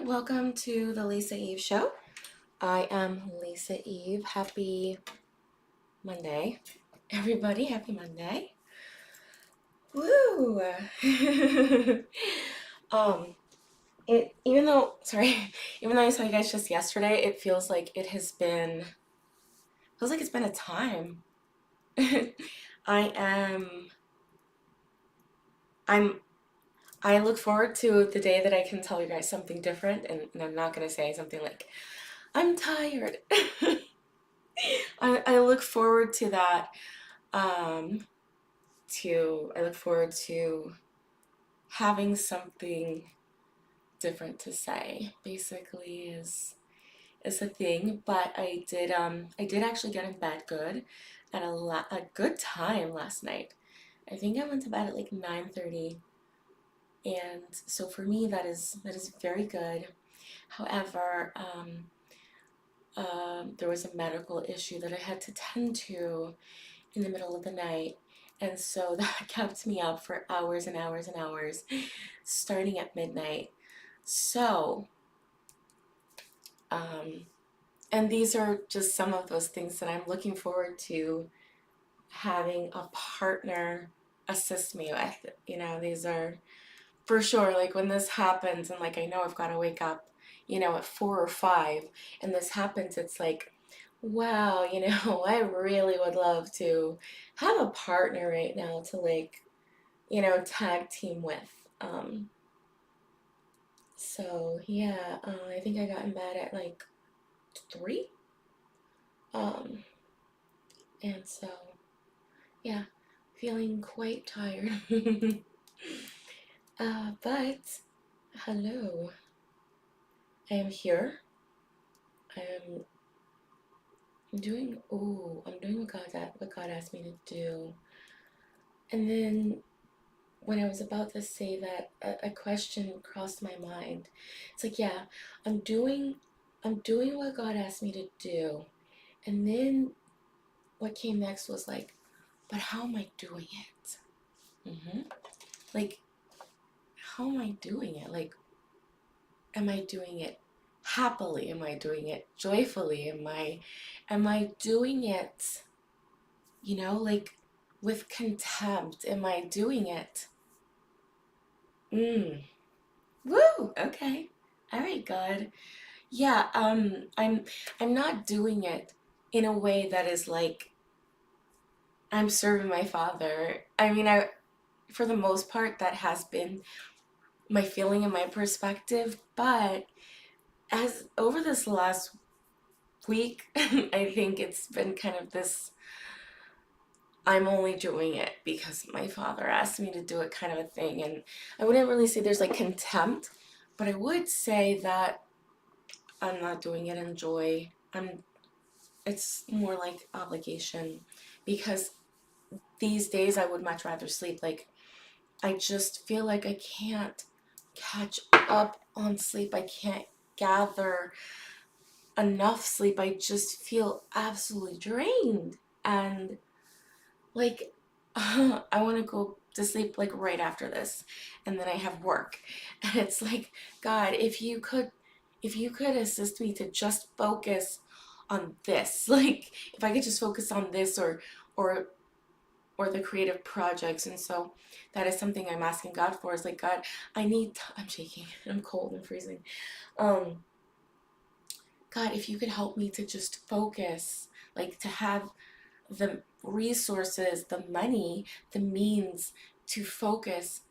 Welcome to the Lisa Eve Show. I am Lisa Eve. Happy Monday, everybody. Happy Monday. Woo! um, even though even though I saw you guys just yesterday, it feels like it's been a time. I am I'm I look forward to the day that I can tell you guys something different, and I'm not gonna say something like I'm tired. I look forward to that. Um, I look forward to having something different to say. Basically, is a thing. But I did actually get in bed good at a good time last night. I think I went to bed at like 9:30, and so for me that is very good. However, there was a medical issue that I had to tend to in the middle of the night. And so that kept me up for hours and hours and hours, starting at midnight. So, um, and these are just some of those things that I'm looking forward to having a partner assist me with. These are for sure, like when this happens, and like I know I've got to wake up, at 4 or 5, and this happens, it's like, wow, I really would love to have a partner right now to like, tag team with. So yeah, I think I got in bed at like 3. Um, and so yeah, feeling quite tired. But hello, I am here. I am I'm doing what God asked me to do. And then when I was about to say that, a question crossed my mind. It's like, yeah, I'm doing I'm doing what God asked me to do. And then what came next was like, but how am I doing it? Like, how am I doing it? Like, am I doing it happily? Am I doing it joyfully? Am I doing it, like with contempt? Am I doing it? Mm. Woo! Okay. All right, God. Yeah, I'm not doing it in a way that is like I'm serving my father. I mean, for the most part that has been my feeling and my perspective, but as over this last week, I think it's been kind of this I'm only doing it because my father asked me to do it kind of a thing. And I wouldn't really say there's like contempt, but I would say that I'm not doing it in joy. It's more like obligation, because these days I would much rather sleep. Like, I just feel like I can't catch up on sleep. I can't gather enough sleep. I just feel absolutely drained. And like, I want to go to sleep like right after this. And then I have work. And it's like, God, if you could assist me to just focus on this. Like, if I could just focus on this, or or the creative projects. And so that is something I'm asking God for, is like, God, I'm shaking, I'm cold and freezing. um God, if you could help me to just focus, like to have the resources, the money, the means to focus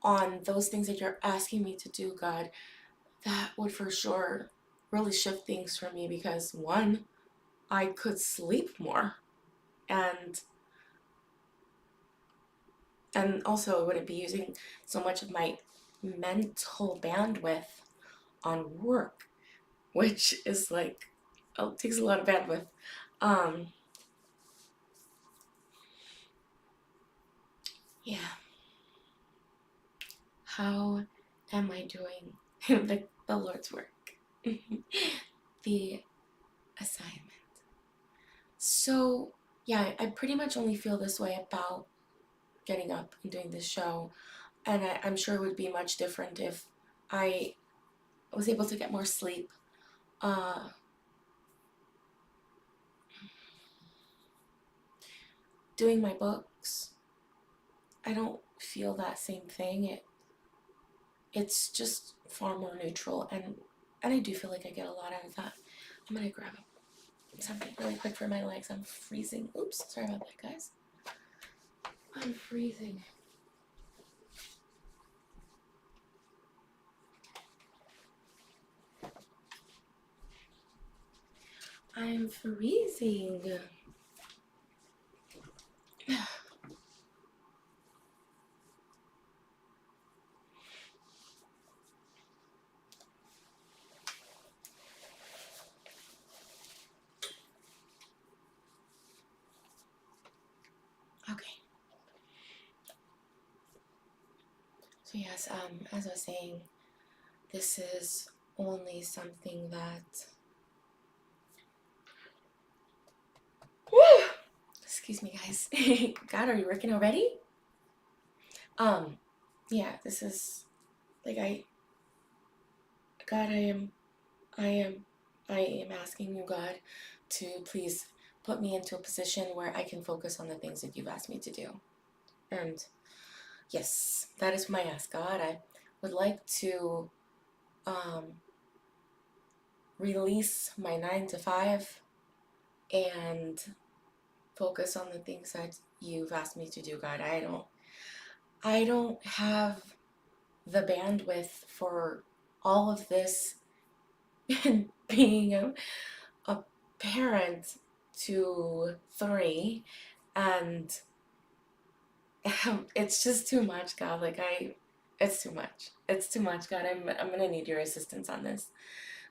on those things that you're asking me to do, God, that would for sure really shift things for me. Because one, I could sleep more, and also I wouldn't be using so much of my mental bandwidth on work, which is like, takes a lot of bandwidth. Um, yeah. How am I doing the Lord's work? The assignment. So, yeah, I pretty much only feel this way about getting up and doing this show. And I'm sure it would be much different if I I was able to get more sleep. Uh, Doing my books, I don't feel that same thing. It's just far more neutral, and I do feel like I get a lot out of that. I'm gonna grab something really quick for my legs. I'm freezing. Oops, sorry about that, guys. I'm freezing. I'm freezing. Okay. So yes, as I was saying, this is only something that. Woo! Excuse me, guys. God, are you working already? Yeah, this is like God, I am, I am asking you, God, to please put me into a position where I can focus on the things that you've asked me to do. And yes, that is my ask, God. I would like to um, release my 9 to 5 and focus on the things that you've asked me to do, God. I don't have the bandwidth for all of this and being a parent to 3, and it's just too much, God. It's too much. It's too much, God. I'm gonna need your assistance on this.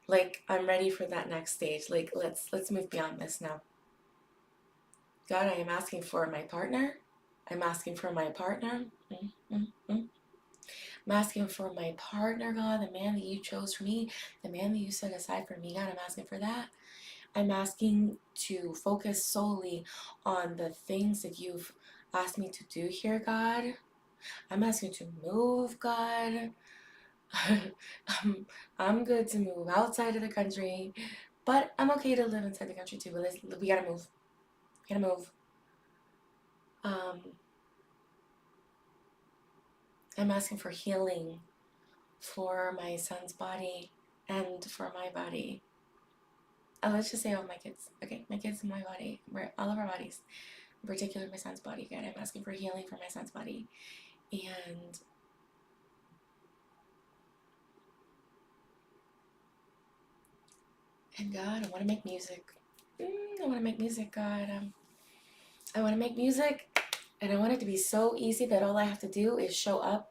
Like, I'm ready for that next stage. Like, let's move beyond this now. God, I am asking for my partner. I'm asking for my partner. I'm asking for my partner, God, the man that you chose for me, the man that you set aside for me, God. I'm asking for that. I'm asking to focus solely on the things that you've asked me to do here, God. I'm asking to move, God. I'm good to move outside of the country, but I'm okay to live inside the country too. But we gotta move. We gotta move. Um, I'm asking for healing for my son's body and for my body. Let's just say all my kids. Okay, my kids and my body. All of our bodies. In particular, my son's body. God, I'm asking for healing for my son's body. And God, I want to make music. I want to make music, God. I want to make music, and I want it to be so easy that all I have to do is show up.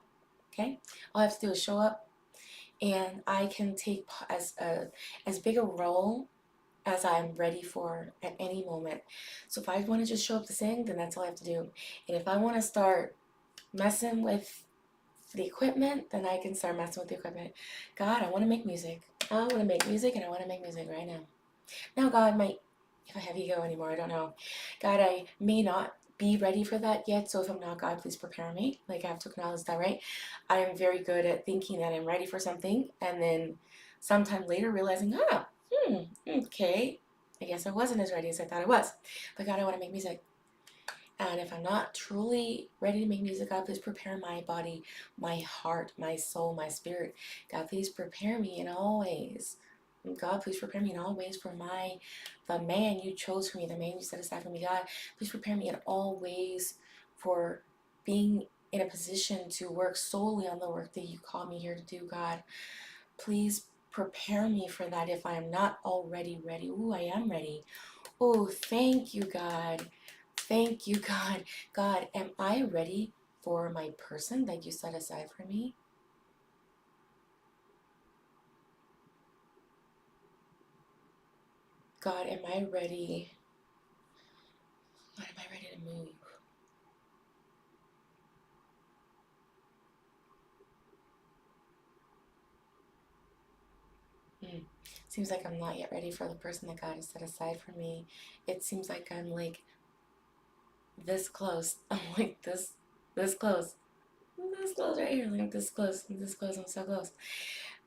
Okay, all I have to do is show up, and I can take as big a role as I'm ready for at any moment. So if I want to just show up to sing, then that's all I have to do. And if I want to start messing with the equipment, then I can start messing with the equipment. God, I want to make music. I want to make music, and I want to make music right now. Now, God might, if I have ego anymore, I don't know. God, I may not be ready for that yet. So if I'm not, God, please prepare me. Like, I have to acknowledge that, right? I am very good at thinking that I'm ready for something, and then sometime later realizing, okay, I guess I wasn't as ready as I thought I was. But God, I want to make music. And if I'm not truly ready to make music, God, please prepare my body, my heart, my soul, my spirit. God, please prepare me in all ways. God, please prepare me in all ways for the man you chose for me, the man you set aside for me. God, please prepare me in all ways for being in a position to work solely on the work that you called me here to do, God. Please prepare me for that if I am not already ready. Ooh, I am ready. Oh, thank you, God. Thank you, God. God, am I ready for my person that you set aside for me? God, am I ready? God, am I ready to move? Seems like I'm not yet ready for the person that God has set aside for me. It seems like I'm like this close. I'm like this close. This close right here. Like this close. This close. I'm so close.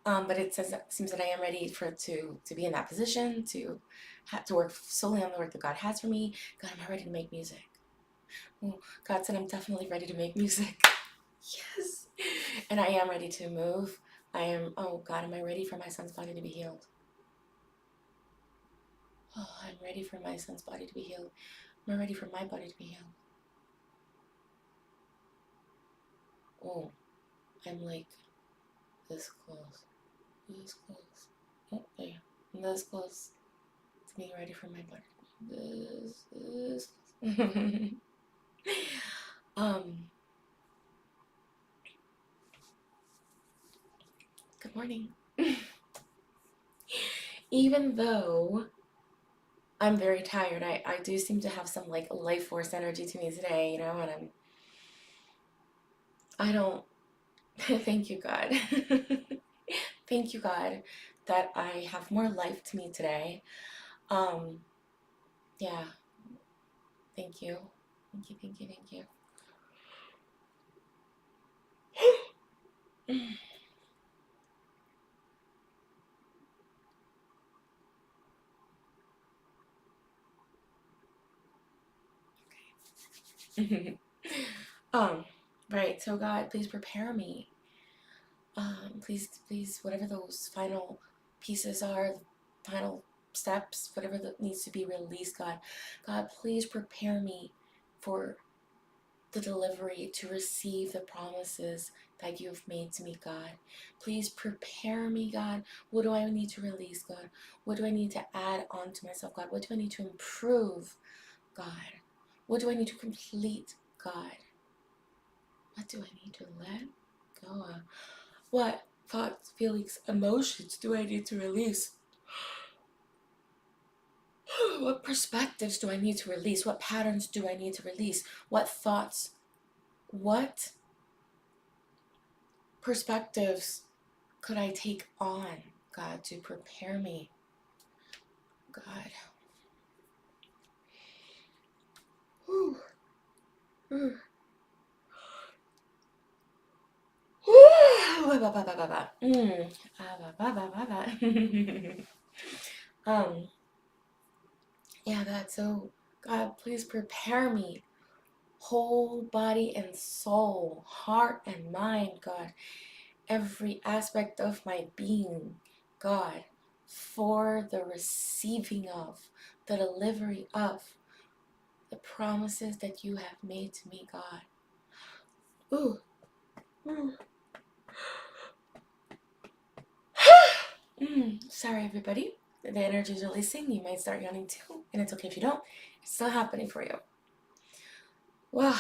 But seems that I am ready to be in that position, to work solely on the work that God has for me. God, am I ready to make music? Oh, God said I'm definitely ready to make music. Yes. And I am ready to move. Oh God, am I ready for my son's body to be healed? Oh, I'm ready for my son's body to be healed. Am I ready for my body to be healed? Oh, I'm like this close. This close. Oh, there. I'm this close to being ready for my body. This close. um, Good morning. Even though I'm very tired, I do seem to have some like life force energy to me today, you know, and I don't, thank you, God. Thank you, God, that I have more life to me today. Um, yeah, thank you. Thank you, thank you, thank you. um, right, so God, please prepare me. Please, whatever those final pieces are, final steps, whatever that needs to be released, God, please prepare me for the delivery to receive the promises that you have made to me, God. Please prepare me, God. What do I need to release, God? What do I need to add on to myself, God? What do I need to improve, God? What do I need to complete, God? What do I need to let go of? What thoughts, feelings, emotions do I need to release? What perspectives do I need to release? What patterns do I need to release? What thoughts, what perspectives could I take on, God, to prepare me? God. Whew. Mm. um, yeah, God, so God, please prepare me, whole body and soul, heart and mind, God, every aspect of my being, God, for the receiving of, the delivery of the promises that you have made to me, God. Ooh. Sorry, everybody. The energy is releasing. You might start yawning too, and it's okay if you don't. It's still happening for you. Wow.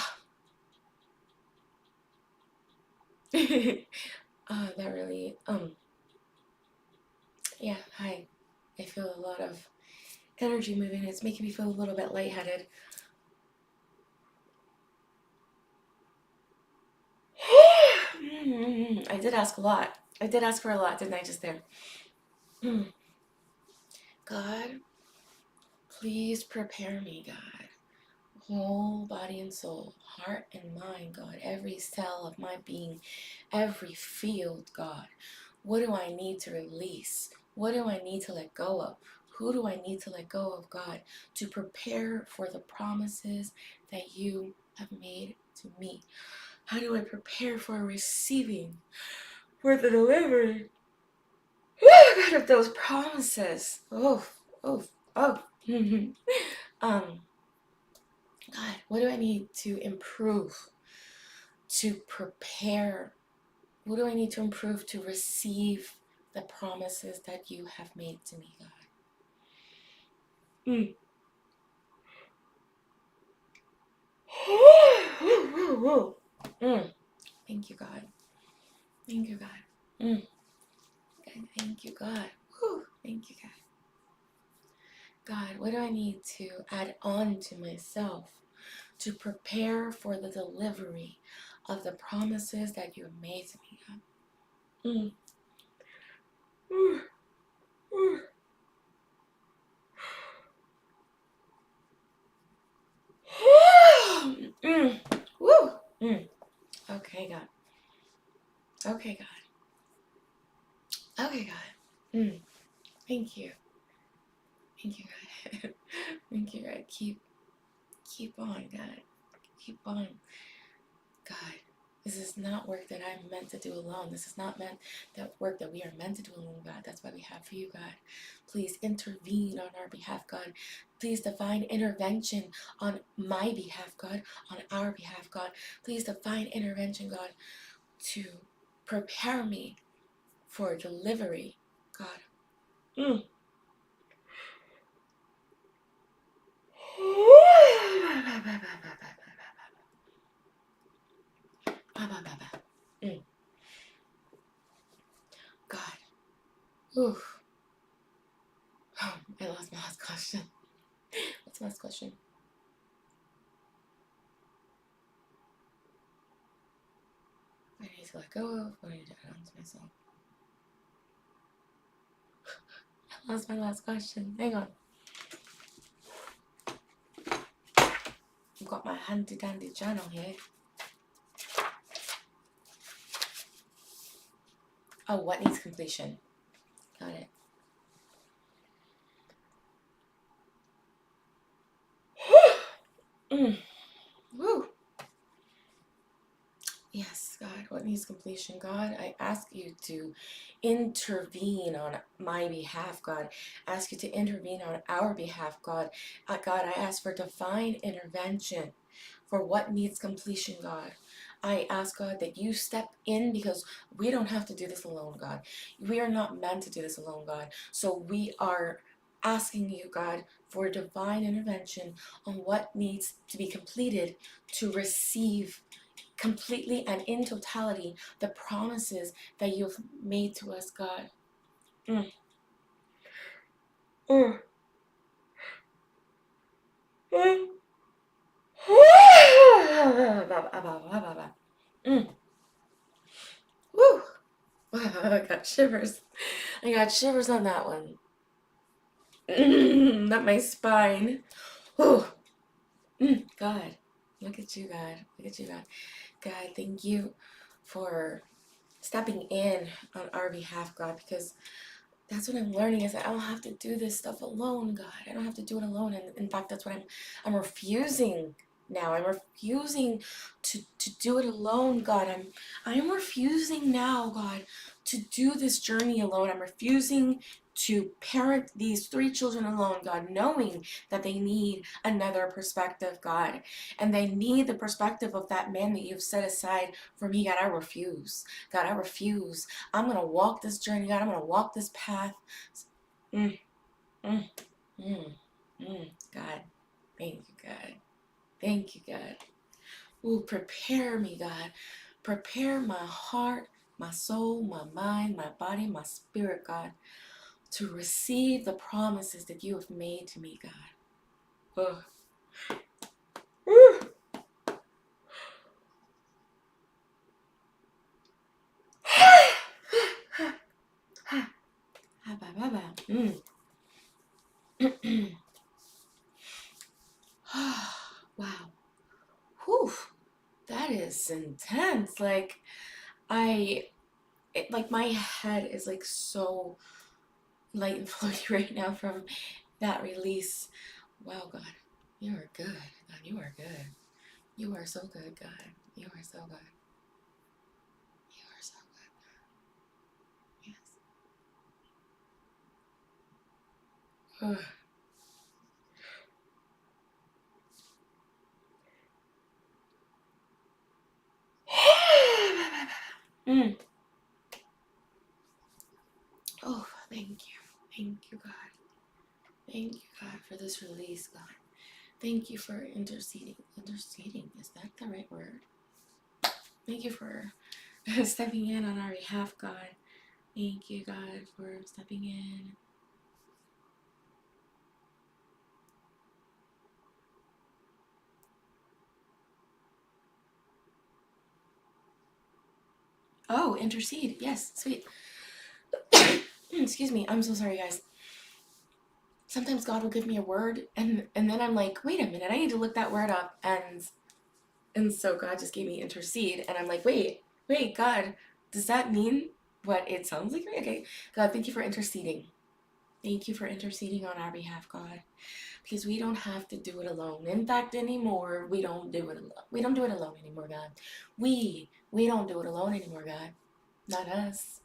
That really, yeah, hi. I feel a lot of energy moving. It's making me feel a little bit lightheaded. I did ask a lot. I did ask for a lot, didn't I, just there? God, please prepare me, God. Whole body and soul, heart and mind, God. Every cell of my being, every field, God. What do I need to release? What do I need to let go of? Who do I need to let go of, God, to prepare for the promises that you have made to me? How do I prepare for receiving, for the delivery God, of those promises? Oh, oh, oh. God, what do I need to improve to prepare? What do I need to improve to receive the promises that you have made to me, God? Mm. Mm. Thank you, God. Thank you, God. Mm. God, thank you, God. Whew. Thank you, God. God, what do I need to add on to myself to prepare for the delivery of the promises that you have made to me, God? Mm. Mm. Mm. Mm. Woo. Mm. Okay, God. Okay, God. Okay, God. Thank you. Thank you, God. Thank you, God. Keep on, God. Keep on. God, this is not work that I'm meant to do alone. This is not meant that work that we are meant to do alone, God. That's why we have for you, God. Please intervene on our behalf, God. Please divine intervention on my behalf, God. On our behalf, God. Please divine intervention, God, to prepare me for delivery, God. Mm. Mm. God. Oof. Oh, I lost my last question. What's my last question? I need to let go of. What I need to add on to myself. I lost my last question. Hang on. I've got my handy dandy journal here. Oh, what needs completion? Got it. Woo. Yes, God, what needs completion? God, I ask you to intervene on my behalf, God. I ask you to intervene on our behalf, God. God, I ask for divine intervention for what needs completion, God. I ask, God, that you step in because we don't have to do this alone, God. We are not meant to do this alone, God. So we are asking you, God, for divine intervention on what needs to be completed to receive completely and in totality the promises that you've made to us, God. Mm. Mm. Mm. Mm. Woo. I got shivers. I got shivers on that one. Up my spine. Whew. God, look at you, God. Look at you, God. God, thank you for stepping in on our behalf, God, because that's what I'm learning is that I don't have to do this stuff alone, God. I don't have to do it alone. And in fact, that's what I'm refusing now. I'm refusing to do it alone, God. I'm refusing now, God, to do this journey alone. I'm refusing to parent these 3 children alone, God, knowing that they need another perspective, God. And they need the perspective of that man that you've set aside for me, God. I refuse. God, I refuse. I'm going to walk this journey, God. I'm going to walk this path. Mm, mm, mm, God, thank you, God. Thank you, God. Ooh, prepare me, God. Prepare my heart, my soul, my mind, my body, my spirit, God, to receive the promises that you have made to me, God. Ugh. Wow. Whew. That is intense. Like, like my head is like so light and floaty right now from that release. Wow, God, you are good. God, you are good. You are so good, God. You are so good. You are so good. Yes. Mm. Oh, thank you. Thank you, God. Thank you, God, for this release, God. Thank you for interceding. Interceding, is that the right word? Thank you for stepping in on our behalf, God. Thank you, God, for stepping in. Oh, intercede. Yes, sweet. Excuse me. I'm so sorry, guys. Sometimes God will give me a word, and then I'm like, wait a minute, I need to look that word up, and so God just gave me intercede, and I'm like, wait, God, does that mean but it sounds like me. Okay, God, thank you for interceding. Thank you for interceding on our behalf, God, because we don't have to do it alone. In fact, anymore, we don't do it alone. We don't do it alone anymore, God. We don't do it alone anymore, God. Not us.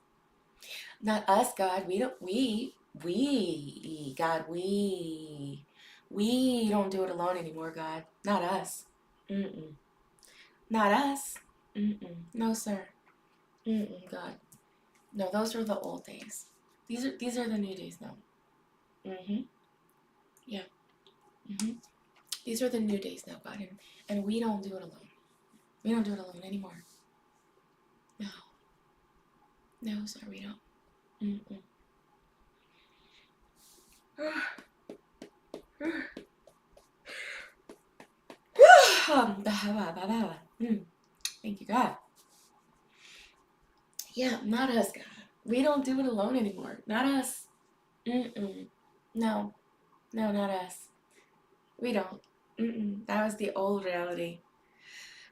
Not us, God. God, we don't do it alone anymore, God. Not us. Mm-mm. Not us. Mm-mm. No, sir. Mm-mm, God. No, those were the old days. These are the new days now. Mm-hmm. Yeah. Mm-hmm. These are the new days now, God, and we don't do it alone. We don't do it alone anymore. No. No, sir, we don't. Mm-mm. Thank you, God. Yeah, not us, God. We don't do it alone anymore. Not us. Mm-mm. No. No, not us. We don't. Mm-mm. That was the old reality.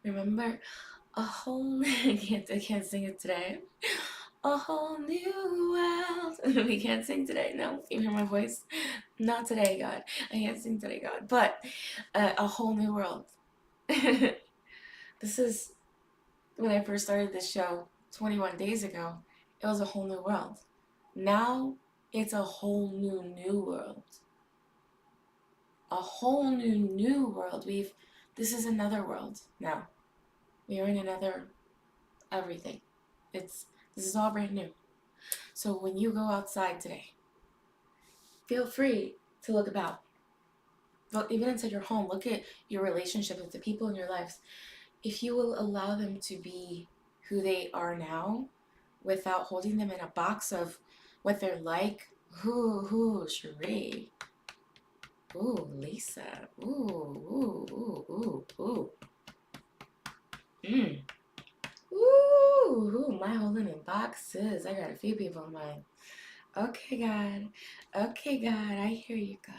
Remember? A whole I can't sing it today. A whole new world. We can't sing today. No, you hear my voice? Not today, God. I can't sing today, God. But a whole new world. This is when I first started this show 21 days ago. It was a whole new world. Now it's a whole new world. A whole new world. This is another world now. We are in another everything. This is all brand new. So when you go outside today, feel free to look about. But even inside your home, look at your relationship with the people in your lives. If you will allow them to be who they are now, without holding them in a box of what they're like. Ooh, Cherie. Ooh, Lisa. Ooh. Mm. Ooh, my holding in boxes. I got a few people in mind. Okay, God. Okay, God. I hear you, God.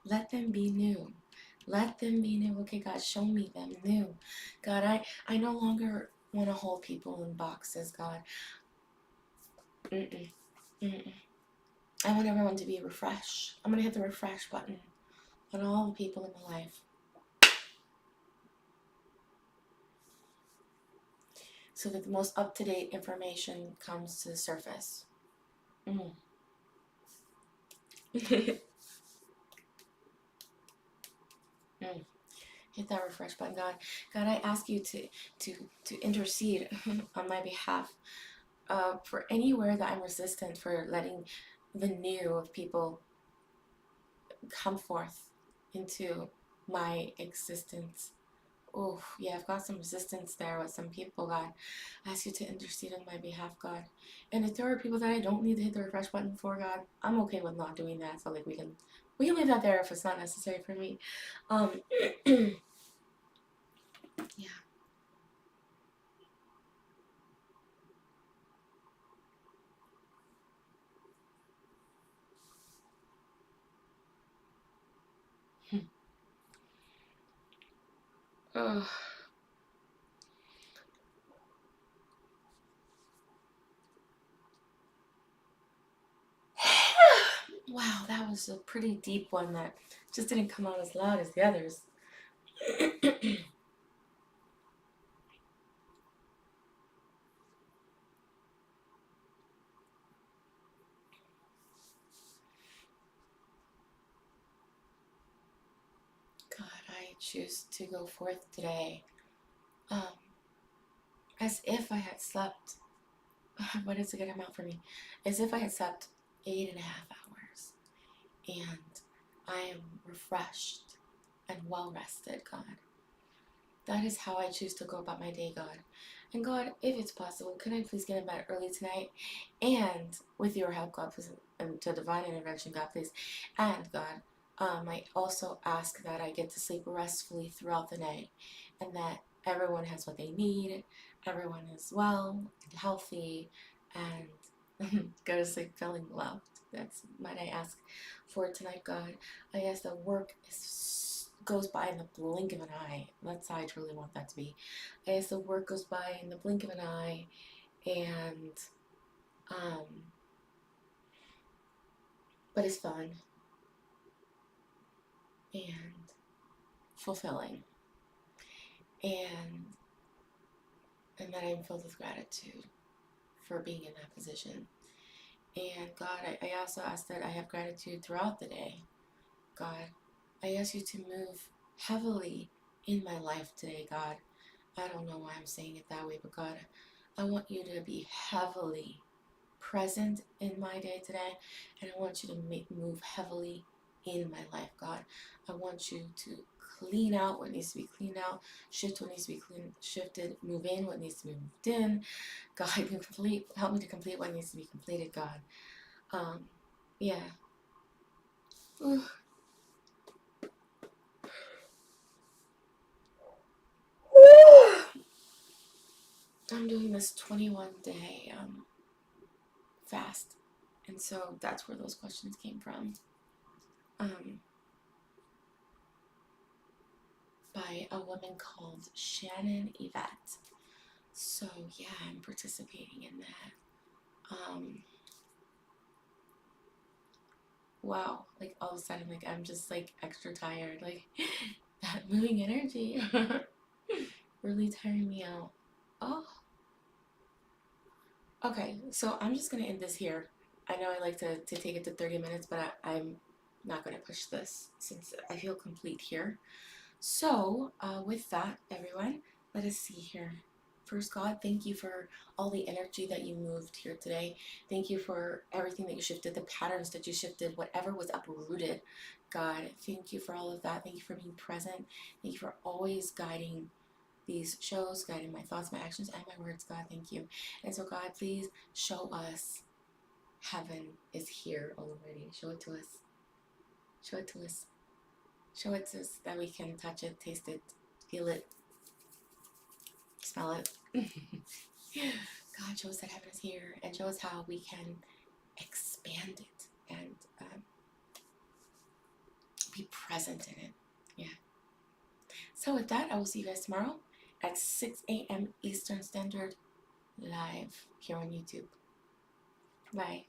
Let them be new. Let them be new. Okay, God, show me them new. God, I no longer want to hold people in boxes, God. Mm-mm. Mm-mm. I want everyone to be refreshed. I'm going to hit the refresh button on all the people in my life. So that the most up-to-date information comes to the surface. Mm. mm. Hit that refresh button, God. God, I ask you to intercede on my behalf for anywhere that I'm resistant for letting the new of people come forth into my existence. Oh, yeah, I've got some resistance there with some people, God. I ask you to intercede on my behalf, God. And if there are people that I don't need to hit the refresh button for, God, I'm okay with not doing that. So, like, we can leave that there if it's not necessary for me. Yeah. Oh. Wow, that was a pretty deep one that just didn't come out as loud as the others. God, I choose to go forth today um, as if I had slept. What is a good amount for me? As if I had slept 8.5 hours. And I am refreshed and well rested, God. That is how I choose to go about my day, God. And God, if it's possible, can I please get in bed early tonight? And with your help, God, please, and to divine intervention, God, please. And God, I also ask that I get to sleep restfully throughout the night, and that everyone has what they need, everyone is well and healthy, and go to sleep feeling loved. That's what I ask for tonight, God. I ask that work goes by in the blink of an eye. That's how I truly want that to be. I ask the work goes by in the blink of an eye, and Um, but it's fun and fulfilling, and that I'm filled with gratitude for being in that position. And God, I also ask that I have gratitude throughout the day. God, I ask you to move heavily in my life today, God. I don't know why I'm saying it that way, but God, I want you to be heavily present in my day today, and I want you to move heavily in my life, God. I want you to clean out what needs to be cleaned out, shift what needs to be shifted, move in what needs to be moved in. God, help me to complete what needs to be completed, God. Um, yeah. Ooh. I'm doing this 21-day fast, and so that's where those questions came from. Um, by a woman called Shannon Yvette. So yeah, I'm participating in that. Wow, like all of a sudden, like I'm just like extra tired. Like that moving energy really tiring me out. Oh, okay. So I'm just gonna end this here. I know I like to take it to 30 minutes, but I'm not gonna push this since I feel complete here. So, with that, everyone, let us see here. First, God, thank you for all the energy that you moved here today. Thank you for everything that you shifted, the patterns that you shifted, whatever was uprooted. God, thank you for all of that. Thank you for being present. Thank you for always guiding these shows, guiding my thoughts, my actions, and my words. God, thank you. And so, God, please show us heaven is here already. Show it to us. Show it to us. Show it to us that we can touch it, taste it, feel it, smell it. God, show us that heaven is here and show us how we can expand it and be present in it. Yeah. So, with that, I will see you guys tomorrow at 6 a.m. Eastern Standard live here on YouTube. Bye.